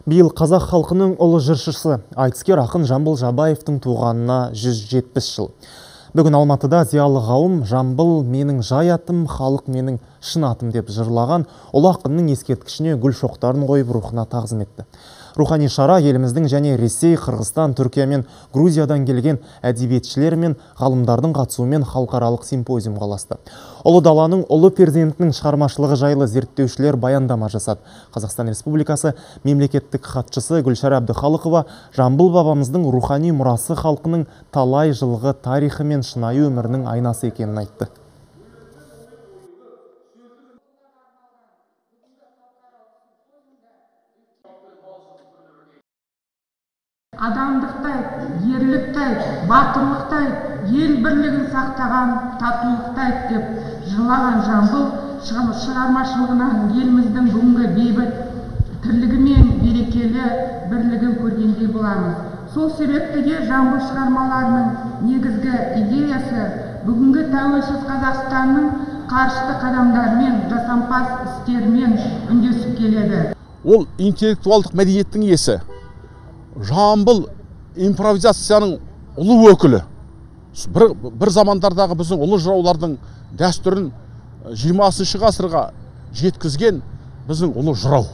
Биыл қазақ халқының ұлы жыршысы, айтыскер ақын Жамбыл Жабаевтың туғанына 170 жыл. Бүгін Алматыда зиялы қауым «Жамбыл менің жай атым, халық менің шын атым» деп жырлаған ұлы ақынның ескерткішіне гүл шоқтарын қойып рухына тағзым етті. Рухани шара еліміздің және Ресей, Қырғызстан, Түркия мен Грузиядан келген әдебиетшілер мен ғалымдардың қатысуымен халықаралық симпозиум қаласты. Ұлы даланың ұлы перзентінің шығармашылығы жайлы зерттеушілер баяндама жасады. Қазақстан Республикасы мемлекеттік хатшысы Гүлшара Әбдіхалықова Жамбыл бабамыздың рухани мұрасы халқының талай жылғы тарихы мен шынайы өмірінің айнасы екенін айтты. Адамдықтай, ерліктай, батырлықтай, ел бірлігін сақтаған татулықтай деп жырлаған Жамбыл шығармашылығынан еліміздің бүгінгі бейбіт тірлігі мен берекелі бірлігін көргендей боламыз. Сол себепті де Жамбыл шығармаларының негізгі идеясы бүгінгі тәуелсіз Қазақстанның қарышты қадамдарымен, жасампаз істерімен үндесіп келеді. Ол интеллектуалдық мәдениеттің иесі. Жамбыл импровизацияның ұлы өкілі. Бір замандардағы біздің ұлы жыраулардың дәстүрін 20 ғасырға жеткізген біздің ұлы жырау.